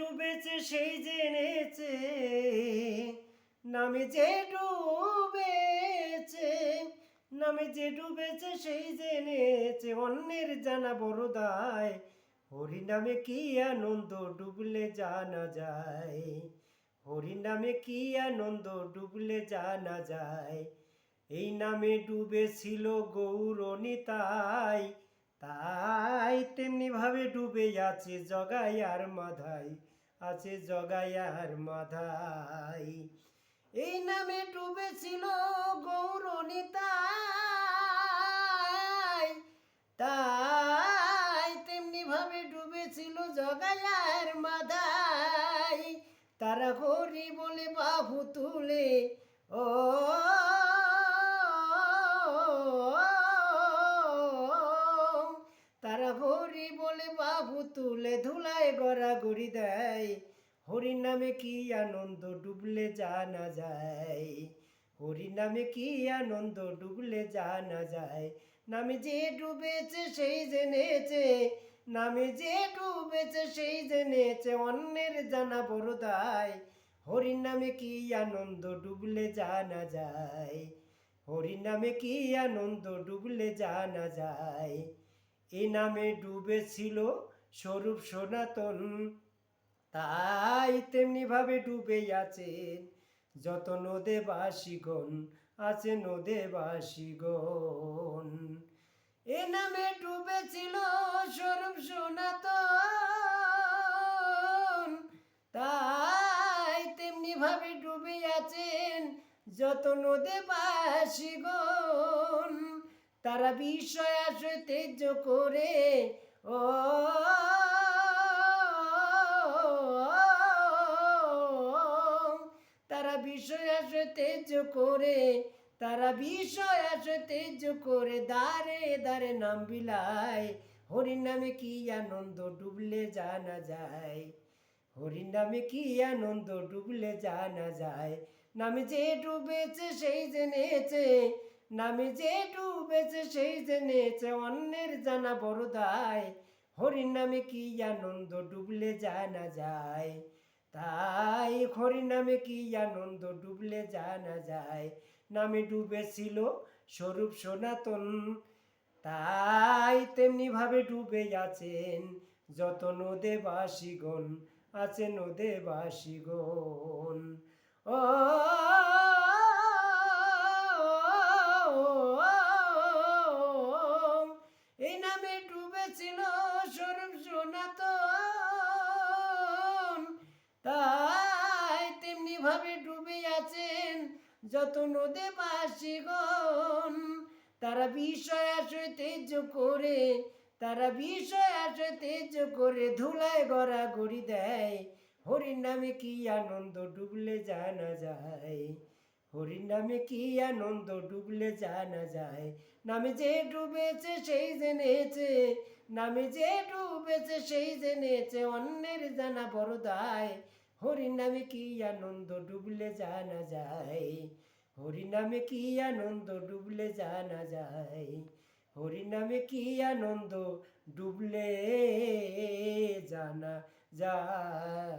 ডুবেছে সেই জেনেছে, নামে যে ডুবেছে, নামে যে ডুবেছে সেই জেনেছে, অন্যের জানা বড় দায়। হরি নামে কি আনন্দ ডুবলে জানা যায়, হরি নামে কি আনন্দ ডুবলে জানা যায়। এই নামে ডুবেছিল গৌরনিতাই, তাই তেমনি ভাবে ডুবে আছে জগাই আর মাধাই, আছে জগাই আর মাধাই। এই নামে ডুবেছিল গৌরনিতাই, তাই তেমনি ভাবে ডুবেছিল জগাই আর মাধাই। তারা হরি বলে বাহু তুলে, ও তারা হরি বলে বাহু তুলে ধুলায় গড়াগড়ি দেয়। হরি নামে কি আনন্দ ডুবলে জানা যায়, হরি নামে কি আনন্দ ডুবলে জানা যায়। নামে যে ডুবেছে সেই জেনেছে, নামে যে ডুবেছে সেই জেনেছে, অন্যের জানা বড় দায়। হরি নামে কি আনন্দ ডুবলে জানা যায়, হরি নামে কি আনন্দ ডুবলে জানা যায়। এ নামে ডুবেছিল স্বরূপ সনাতন, তাই তেমনি ভাবে ডুবে আছেন যত নদেবাসীগণ, আছে নদেবাসীগণ। এ নামে ডুবেছিল স্বরূপ সনাতন, তাই তেমনি ভাবে ডুবে আছেন যত নদেবাসীগণ। তারা বিষয় আশয় তেজ করে, ও তারা বিষয় আশয় তেজ করে, তারা বিষয় আশয় তেজ করে, দারে দারে নাম বিলায়। হরি নামে কি আনন্দ ডুবলে জানা যায়, হরি নামে কি আনন্দ ডুবলে জানা যায়। নামে যে ডুবেছে সেই জেনেছে, নামে যে ডুবেছে সেই জেনেছে, অন্যের জানা বড় দায়। হরি নামে কি আনন্দ ডুবলে জানা যায়, তাই হরি নামে কি আনন্দ ডুবলে জানা যায়। নামে ডুবেছিল স্বরূপ সনাতন, তাই তেমনি ভাবে ডুবে আছেন যত নদেবাসীগণ, আছে নদেবাসীগণ। ও এই নামে ডুবেছিল স্বরূপ সনাতন, তাই তেমনি ভাবে ডুবে আছেন যত নদেবাসীগণ। তারা বিষয় আশয় তেজ করে, তারা বিষয় আশয় তেজ করে, ধুলায় গড়াগড়ি দেয়। হরির নামে কি আনন্দ ডুবলে জানা যায়, হরির নামে কি আনন্দ ডুবলে জানা যায়। নামে যে ডুবেছে সেই জেনেছে, নামে যে ডুবেছে সেই জেনেছে, অন্যের জানা বড় দায়। হরির নামে কি আনন্দ ডুবলে জানা যায়, হরি নামে কি আনন্দ ডুবলে জানা যায়, হরি নামে কি আনন্দ ডুবলে জানা যায়।